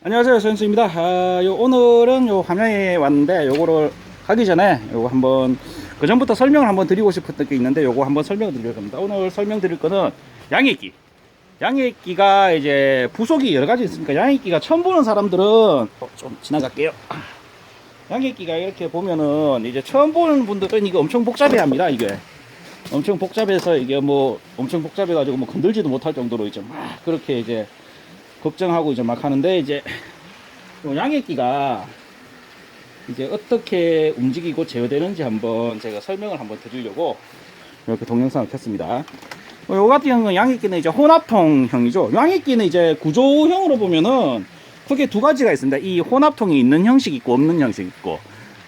안녕하세요, 선수입니다. 오늘은 요 함양에 왔는데 요거를 가기 전에 요거 한번 그 전부터 설명을 한번 드리고 싶었던 게 있는데 요거 한번 설명을 드릴 겁니다. 오늘 설명드릴 거는 양액기. 양액기가 이제 부속이 여러 가지 있으니까 양액기가 처음 보는 사람들은 좀 지나갈게요. 양액기가 이렇게 보면은 이제 처음 보는 분들은 이거 엄청 복잡해 합니다. 이게 엄청 복잡해서 이게 뭐 엄청 복잡해 가지고 뭐 건들지도 못할 정도로 이제 막 그렇게 이제 걱정하고 이제 막 하는데, 이제 요 양액기가 이제 어떻게 움직이고 제어되는지 한번 제가 설명을 한번 드리려고 이렇게 동영상을 켰습니다. 요 같은 경우는 양액기는 이제 혼합통형이죠. 양액기는 이제 구조형으로 보면은 크게 두 가지가 있습니다. 이 혼합통이 있는 형식이 있고 없는 형식이 있고,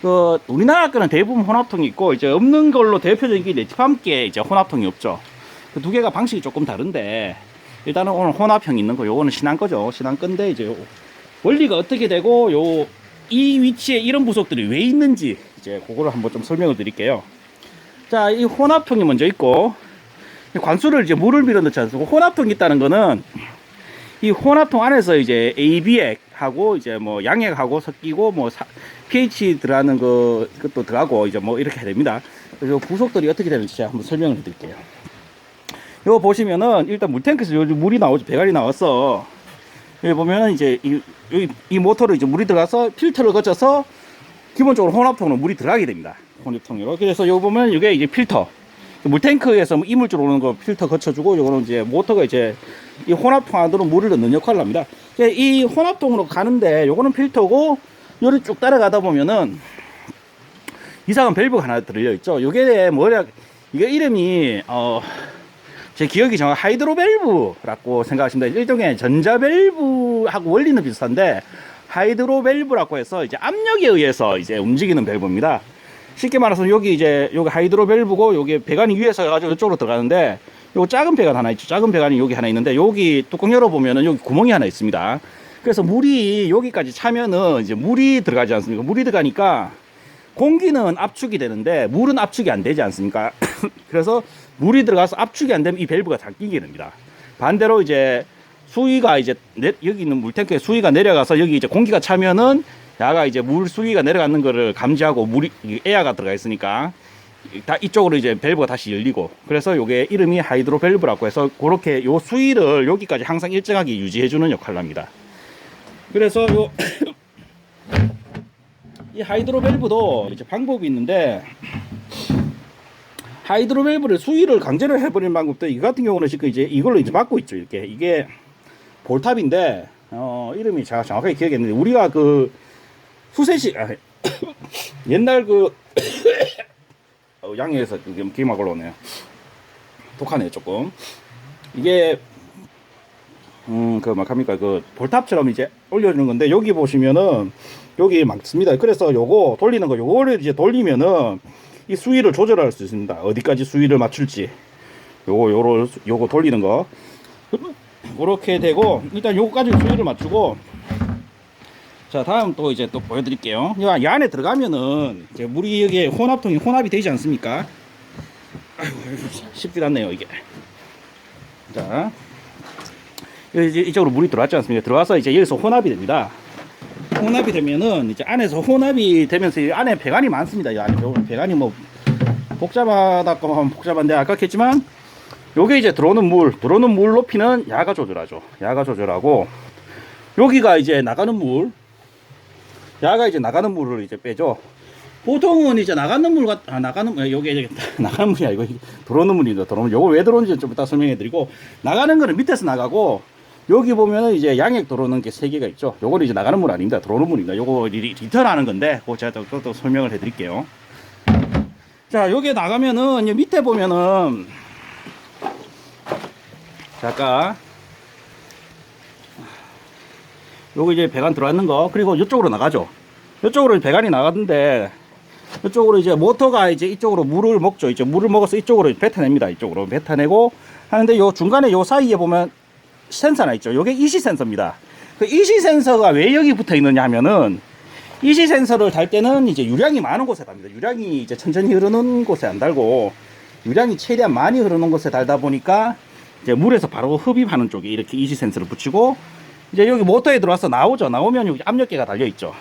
그 우리나라 거는 대부분 혼합통이 있고, 이제 없는 걸로 대표적인 게 네티팜께 이제 혼합통이 없죠. 그 두 개가 방식이 조금 다른데, 일단은 오늘 혼합형 있는 거, 요거는 신한 거죠. 신한 건데, 이제 원리가 어떻게 되고, 이 위치에 이런 부속들이 왜 있는지, 이제 그거를 한번 좀 설명을 드릴게요. 자, 이 혼합형이 먼저 있고, 관수를 이제 물을 밀어 넣지 않습니까? 혼합통이 있다는 거는, 이 혼합통 안에서 이제 AB액하고, 이제 뭐 양액하고 섞이고, 뭐 pH 들어가는 그것도 들어가고, 이제 뭐 이렇게 됩니다. 그래서 부속들이 어떻게 되는지 제가 한번 설명을 드릴게요. 이거 보시면은 일단 물탱크에서 요즘 물이 나오죠. 배관이 나왔어. 여기 보면은 이제 이 모터로 이제 물이 들어가서 필터를 거쳐서 기본적으로 혼합통으로 물이 들어가게 됩니다. 혼합통으로. 그래서 여기 보면 이게 이제 필터. 물탱크에서 이물질 오는 거 필터 거쳐주고, 요거는 이제 모터가 이제 이 혼합통 안으로 물을 넣는 역할을 합니다. 이 혼합통으로 가는데 요거는 필터고, 요를 쭉 따라가다 보면은 이상한 밸브가 하나 들려있죠. 요게 뭐냐, 이게 이름이 제 기억이 정확 하이드로 밸브라고 생각하시면 됩니다. 일종의 전자 밸브하고 원리는 비슷한데, 하이드로 밸브라고 해서 이제 압력에 의해서 이제 움직이는 밸브입니다. 쉽게 말해서 여기 하이드로 밸브고, 여기 배관이 위에서 가지고 이쪽으로 들어가는데, 요거 작은 배관 하나 있죠. 작은 배관이 여기 하나 있는데, 여기 뚜껑 열어보면은 여기 구멍이 하나 있습니다. 그래서 물이 여기까지 차면은 이제 물이 들어가지 않습니까? 물이 들어가니까 공기는 압축이 되는데 물은 압축이 안 되지 않습니까? 그래서 물이 들어가서 압축이 안 되면 이 밸브가 닫히게 됩니다. 반대로 이제 수위가 이제 여기 있는 물탱크에 수위가 내려가서 여기 이제 공기가 차면은 야가 이제 물 수위가 내려가는 거를 감지하고 물이 에어가 들어가 있으니까 다 이쪽으로 이제 밸브가 다시 열리고, 그래서 요게 이름이 하이드로 밸브라고 해서 그렇게 요 수위를 여기까지 항상 일정하게 유지해 주는 역할을 합니다. 그래서 이 하이드로 밸브도 이제 방법이 있는데, 하이드로 밸브를 수위를 강제로 해버리는 방법도, 이 같은 경우는 지금 이제 이걸로 이제 막고 있죠. 이렇게 이게 볼탑인데 이름이 제가 정확하게 기억이 안 나는데, 우리가 그 수세식 옛날 양해에서 기막 올라오네요. 독하네요 조금. 이게 막합니까, 그 볼탑처럼 이제 올려주는 건데, 여기 보시면은 여기 막습니다. 그래서 요거 돌리는 거, 요거를 이제 돌리면은 이 수위를 조절할 수 있습니다. 어디까지 수위를 맞출지. 요거 돌리는 거. 그렇게 되고, 일단 요거까지 수위를 맞추고, 자, 다음 또 이제 또 보여드릴게요. 이 안에 들어가면은 이제 물이 여기에 혼합이 되지 않습니까? 아이고, 쉽지 않네요, 이게. 자, 이제 이쪽으로 물이 들어왔지 않습니까? 들어와서 이제 여기서 혼합이 됩니다. 혼합이 되면은 이제 안에서 혼합이 되면서 이 안에 배관이 많습니다. 이 안에 배관이 뭐 복잡하다고 하면 복잡한데, 아까 했지만 요게 이제 들어오는 물 높이는 야가 조절하죠. 야가 조절하고, 여기가 이제 나가는 물, 야가 이제 나가는 물을 이제 빼죠. 보통은 이제 나가는 물 요게 나가는 물이 아니고 들어오는 물입니다. 들어오는 요거 왜 들어오는지 좀 이따 설명해 드리고, 나가는 거는 밑에서 나가고, 여기 보면은 이제 양액 들어오는 게 3개가 있죠. 요거는 이제 나가는 물 아닙니다. 들어오는 물입니다. 요거 리턴 하는 건데, 그거 제가 또 설명을 해 드릴게요. 자, 요게 나가면은 이제 밑에 보면은, 잠깐, 요거 이제 배관 들어왔는 거, 그리고 이쪽으로 나가죠. 이쪽으로 배관이 나가는데, 이쪽으로 이제 모터가 이제 이쪽으로 물을 먹죠. 이제 물을 먹어서 이쪽으로 뱉어냅니다. 이쪽으로 뱉어내고 하는데, 요 중간에 요 사이에 보면 센서 하나 있죠. 요게 이시 센서입니다. 그 이시 센서가 왜 여기 붙어 있느냐 하면은, 이시 센서를 달 때는 이제 유량이 많은 곳에 답니다. 유량이 이제 천천히 흐르는 곳에 안 달고, 유량이 최대한 많이 흐르는 곳에 달다 보니까 이제 물에서 바로 흡입하는 쪽에 이렇게 이시 센서를 붙이고, 이제 여기 모터에 들어와서 나오죠. 나오면 여기 압력계가 달려 있죠.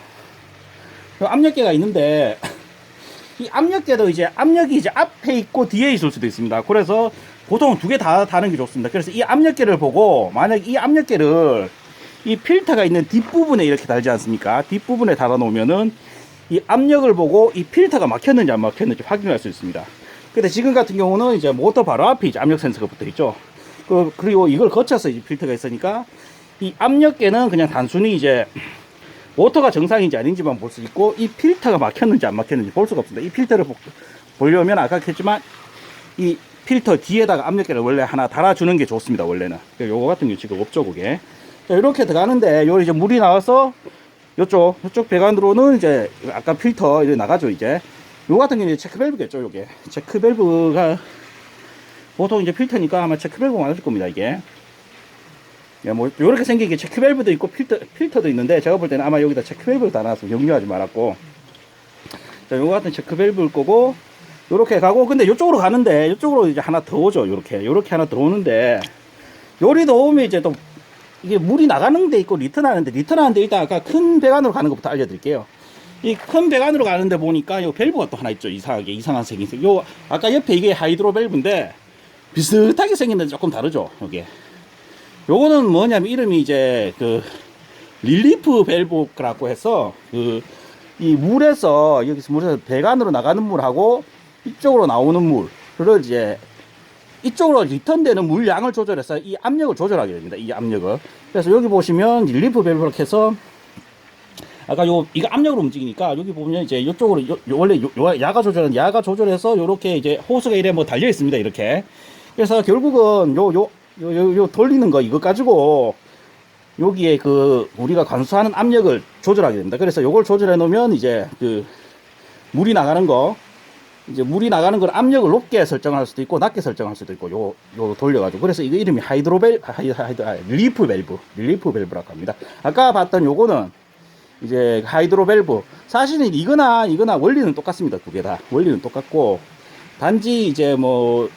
압력계가 있는데 이 압력계도 이제 압력이 이제 앞에 있고 뒤에 있을 수도 있습니다. 그래서 보통 두 개 다 다는 게 좋습니다. 그래서 이 압력계를 보고 만약 이 압력계를 이 필터가 있는 뒷부분에 이렇게 달지 않습니까? 뒷부분에 달아 놓으면은 이 압력을 보고 이 필터가 막혔는지 안 막혔는지 확인할 수 있습니다. 근데 지금 같은 경우는 이제 모터 바로 앞에 이제 압력 센서가 붙어 있죠. 그리고 이걸 거쳐서 이제 필터가 있으니까 이 압력계는 그냥 단순히 이제 모터가 정상인지 아닌지만 볼 수 있고 이 필터가 막혔는지 안 막혔는지 볼 수가 없습니다. 이 필터를 보려면 아까 했지만 이 필터 뒤에다가 압력계를 원래 하나 달아주는 게 좋습니다. 원래는. 요거 같은 경우 지금 없죠, 그게. 자, 이렇게 들어가는데 요 이제 물이 나와서 요쪽 배관으로는 이제 아까 필터 이제 나가죠. 이제 요 같은 경우는 체크 밸브겠죠. 요게 체크 밸브가 보통 이제 필터니까 아마 체크 밸브 맞을 겁니다. 이게 뭐 요렇게 생긴 게 체크 밸브도 있고 필터도 있는데 제가 볼 때는 아마 여기다 체크 밸브를 달아서 염려하지 말았고, 자, 요거 같은 체크 밸브일 거고 요렇게 가고, 근데 요쪽으로 가는데 요쪽으로 이제 하나 더 오죠. 요렇게 하나 더 오는데 요리 더 오면 이제 또 이게 물이 나가는 데 있고 리턴하는데 일단 아까 큰 배관으로 가는 것부터 알려드릴게요. 이 큰 배관으로 가는데 보니까 요 밸브가 또 하나 있죠. 이상한 색이 있어요. 요 아까 옆에 이게 하이드로 밸브인데 비슷하게 생겼는데 조금 다르죠. 요게 요거는 뭐냐면 이름이 이제 그 릴리프 밸브라고 해서 이 물에서 배관으로 나가는 물하고 이쪽으로 나오는 물을 이제 이쪽으로 리턴되는 물량을 조절해서 이 압력을 조절하게 됩니다. 이 압력을. 그래서 여기 보시면 릴리프 밸브로 해서 아까 이거 압력으로 움직이니까 여기 보면 이제 이쪽으로 원래 야가 조절해서 요렇게 이제 호스가 이래 뭐 달려 있습니다. 이렇게. 그래서 결국은 요 돌리는 거 이거 가지고 여기에 우리가 관수하는 압력을 조절하게 됩니다. 그래서 요걸 조절해 놓으면 이제 물이 나가는 걸 압력을 높게 설정할 수도 있고 낮게 설정할 수도 있고 요 돌려가지고, 그래서 이거 이름이 릴리프 밸브라고 합니다. 아까 봤던 요거는 이제 하이드로 밸브. 사실은 이거나 원리는 똑같습니다. 두 개 다 원리는 똑같고, 단지 이제 뭐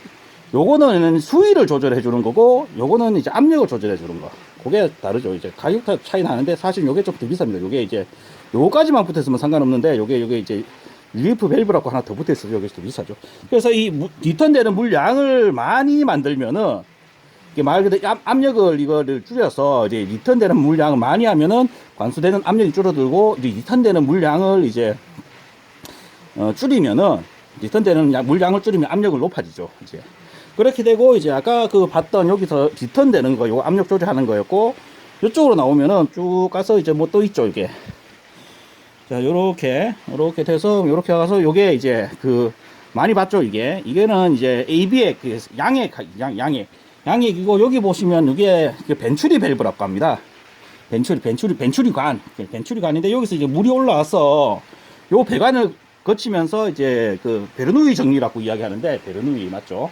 요거는 수위를 조절해 주는 거고 요거는 이제 압력을 조절해 주는 거, 그게 다르죠. 이제 가격 차이 나는데 사실 요게 좀 더 비쌉니다. 요게 이제 요거까지만 붙었으면 상관없는데 요게 이제 릴리프 밸브라고 하나 더 붙어 있어서 요게 더 비싸죠. 그래서 이 리턴되는 물량을 많이 만들면은 이게 말 그대로 압력을 이거를 줄여서 이제 리턴되는 물량을 많이 하면은 관수되는 압력이 줄어들고, 이제 리턴되는 물량을 이제 줄이면은 리턴되는 물량을 줄이면 압력을 높아지죠. 이제 그렇게 되고, 이제 아까 봤던 여기서 리턴되는 거, 요 압력 조절하는 거였고, 이쪽으로 나오면은 쭉 가서 이제 뭐 또 있죠. 이게 자, 요렇게 돼서 요렇게 가서 요게 이제 많이 봤죠. 이게는 이제 AB의 양액이고, 여기 보시면 이게 벤츄리 밸브라고 합니다. 벤츄리관인데 여기서 이제 물이 올라와서 요 배관을 거치면서 이제 베르누이 정리라고 이야기하는데, 베르누이 맞죠?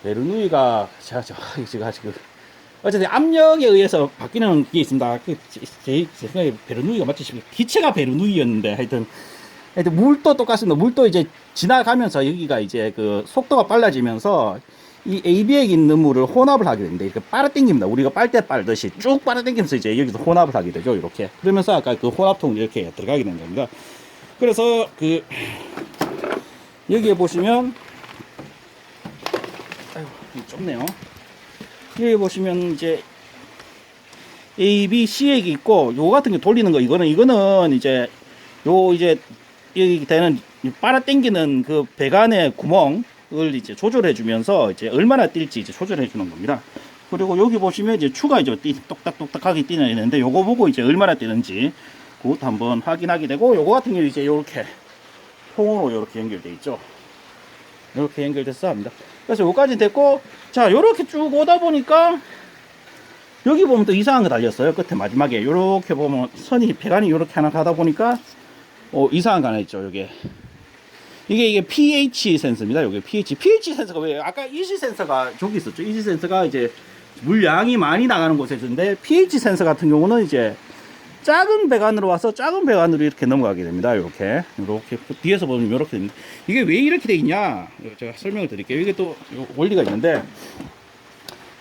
베르누이가 제가 지금 어쨌든 압력에 의해서 바뀌는 게 있습니다. 제 생각에 베르누이가 맞지 싶어요. 기체가 베르누이였는데 하여튼 물도 똑같습니다. 물도 이제 지나가면서 여기가 이제 속도가 빨라지면서 이 AB액 있는 물을 혼합을 하게 됩니다. 이렇게 빨아당깁니다. 우리가 빨대 빨듯이 쭉 빨아당기면서 이제 여기서 혼합을 하게 되죠. 이렇게. 그러면서 아까 혼합통 이렇게 들어가게 되는 겁니다. 그래서 여기에 보시면, 아이고, 좁네요. 여기 보시면 이제 A, B, C액이 있고, 요 같은 게 돌리는 거, 이거는 이제 여기 되는 빨아당기는 배관의 구멍을 이제 조절해 주면서 이제 얼마나 뛸지 이제 조절해 주는 겁니다. 그리고 여기 보시면 이제 추가 이제 똑딱똑딱하게 뛰는데, 요거 보고 이제 얼마나 뛰는지 그것도 한번 확인하게 되고, 요거 같은 경우 이제 요렇게 통으로 요렇게 연결되어 있죠. 이렇게 연결돼서 합니다. 그래서 요까지 됐고, 자, 요렇게 쭉 오다 보니까 여기 보면 또 이상한 거 달렸어요. 끝에 마지막에 요렇게 보면 배관이 요렇게 하나 가다 보니까 이상한 거 하나 있죠. 이게 pH 센서입니다. 요게 pH 센서가 왜 아까 이지 센서가 저기 있었죠. 이지 센서가 이제 물량이 많이 나가는 곳에 있는데, pH 센서 같은 경우는 이제 작은 배관으로 와서 작은 배관으로 이렇게 넘어가게 됩니다. 이렇게 뒤에서 보면 이렇게 됩니다. 이게 왜 이렇게 돼 있냐, 제가 설명을 드릴게요. 이게 또 원리가 있는데,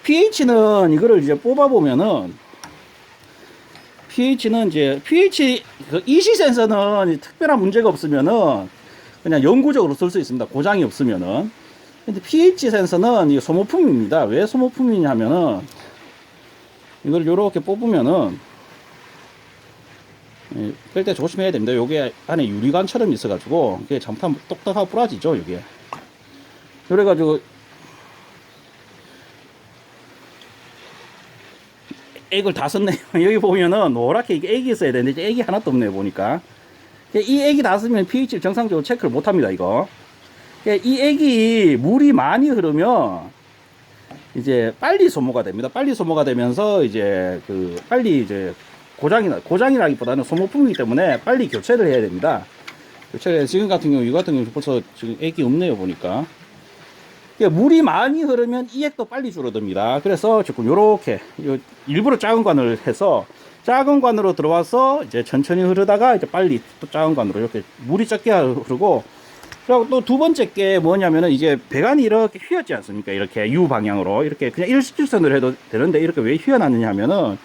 pH는 이거를 이제 뽑아 보면은 pH는 이제 pH 그 EC 센서는 특별한 문제가 없으면은 그냥 영구적으로 쓸 수 있습니다. 고장이 없으면은. 근데 pH 센서는 이 소모품입니다. 왜 소모품이냐면은 이걸 이렇게 뽑으면은 뺄 때 조심해야 됩니다. 요게 안에 유리관처럼 있어가지고 이게 잘못하면 똑딱하고 부러지죠. 이게. 그래가지고 액을 다 썼네요. 여기 보면은 노랗게 이게 액이 있어야 되는데 이제 액이 하나도 없네요. 보니까 이 액이 다 쓰면 pH를 정상적으로 체크를 못합니다. 이거 이 액이 물이 많이 흐르면 이제 빨리 소모가 됩니다. 빨리 소모가 되면서 이제 그 빨리 이제 고장이라기보다는 소모품이기 때문에 빨리 교체를 해야 됩니다. 교체를 지금 같은 경우 이 같은 경우 벌써 지금 액이 없네요. 보니까 물이 많이 흐르면 이 액도 빨리 줄어듭니다. 그래서 조금 요렇게 일부러 작은 관을 해서 작은 관으로 들어와서 이제 천천히 흐르다가 이제 빨리 또 작은 관으로 이렇게 물이 적게 흐르고, 그리고 또 두 번째 게 뭐냐면은 이제 배관이 이렇게 휘었지 않습니까? 이렇게 U 방향으로 이렇게 그냥 일직선으로 해도 되는데 이렇게 왜 휘어놨느냐 하면은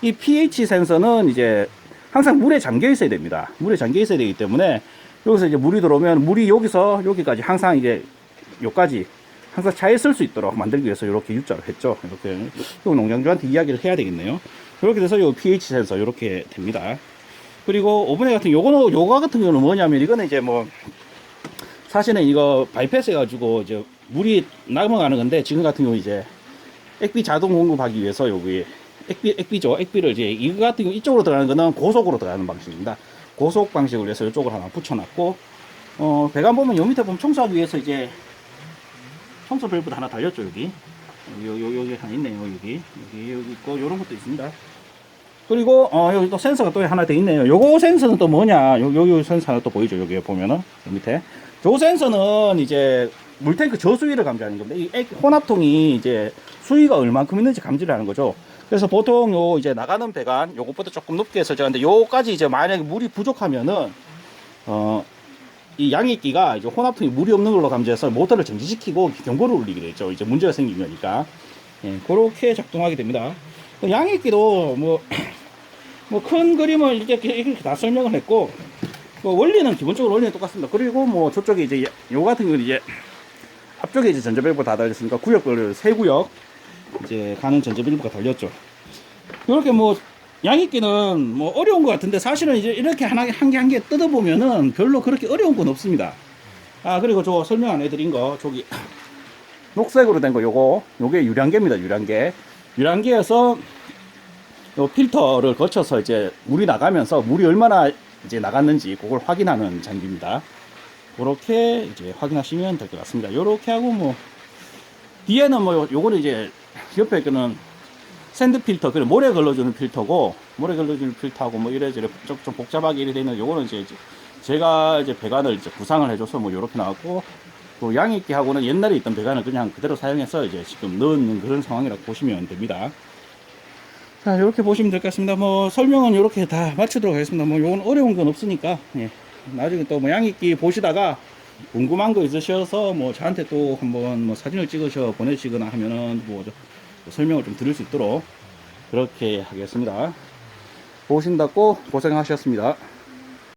이 pH 센서는 이제 항상 물에 잠겨 있어야 됩니다. 물에 잠겨 있어야 되기 때문에 여기서 이제 물이 들어오면 물이 여기서 여기까지 항상 이제 요까지 항상 차 있을 수 있도록 만들기 위해서 이렇게 U자로 했죠. 이렇게 농장주한테 이야기를 해야 되겠네요. 이렇게 돼서 요 pH 센서 이렇게 됩니다. 그리고 오븐에 같은 요거 같은 경우는 뭐냐면 이거는 이제 뭐 사실은 이거 바이패스 해가지고 이제 물이 넘어가는 건데 지금 같은 경우 이제 액비 자동 공급하기 위해서 여기 액비죠. 액비를 이제 이거 같은 경우 이쪽으로 들어가는 거는 고속으로 들어가는 방식입니다. 고속 방식을 해서 이쪽을 하나 붙여놨고, 배관 보면 요 밑에 보면 청소하기 위해서 이제 청소 밸브도 하나 달렸죠. 여기 하나 있네요. 여기 있고 요런 것도 있습니다. 그리고 여기 또 센서가 또 하나 돼 있네요. 요거 센서는 또 뭐냐? 요 센서 하나 또 보이죠? 여기 보면은 요 밑에 요 센서는 이제 물탱크 저수위를 감지하는 겁니다. 이 혼합통이 이제 수위가 얼만큼 있는지 감지를 하는 거죠. 그래서 보통 요 이제 나가는 배관 요것보다 조금 높게 설정하는데 요까지 이제 만약에 물이 부족하면은 이 양액기가 이제 혼합통이 물이 없는 걸로 감지해서 모터를 정지시키고 경보를 울리게 되죠. 이제 문제가 생긴 거니까. 예, 그렇게 작동하게 됩니다. 양액기도 뭐 큰 그림을 이렇게 다 설명을 했고, 원리는 기본적으로 원리는 똑같습니다. 그리고 뭐 저쪽에 이제 요 같은 경우는 이제 앞쪽에 이제 전자밸브가 다 달렸으니까 구역별로 세 구역 이제 가는 전자밸브가 달렸죠. 이렇게 뭐 양액기는 뭐 어려운 것 같은데 사실은 이제 이렇게 한 개 뜯어보면은 별로 그렇게 어려운 건 없습니다. 그리고 저 설명 안 해드린 거 저기 녹색으로 된 거 요게 유량계입니다. 유량계에서 요 필터를 거쳐서 이제 물이 나가면서 물이 얼마나 이제 나갔는지 그걸 확인하는 장비입니다. 그렇게 이제 확인하시면 될 것 같습니다. 요렇게 하고 뭐 뒤에는 뭐 요거는 이제 옆에 거는 샌드 필터, 그리고 모래 걸러주는 필터고, 모래 걸러주는 필터하고 뭐 이래저래 좀 복잡하게 이래 되는 요거는 이제 제가 이제 배관을 이제 구상을 해줘서 뭐 요렇게 나왔고, 또 양액기하고는 옛날에 있던 배관을 그냥 그대로 사용해서 이제 지금 넣는 그런 상황이라고 보시면 됩니다. 자, 이렇게 보시면 될 것 같습니다. 뭐 설명은 이렇게 다 마치도록 하겠습니다. 뭐 요건 어려운 건 없으니까, 예. 나중에 또 뭐 양액기 보시다가 궁금한 거 있으셔서 뭐 저한테 또 한번 뭐 사진을 찍으셔 보내시거나 하면은 뭐 설명을 좀 드릴 수 있도록 그렇게 하겠습니다. 보신다고 고생하셨습니다.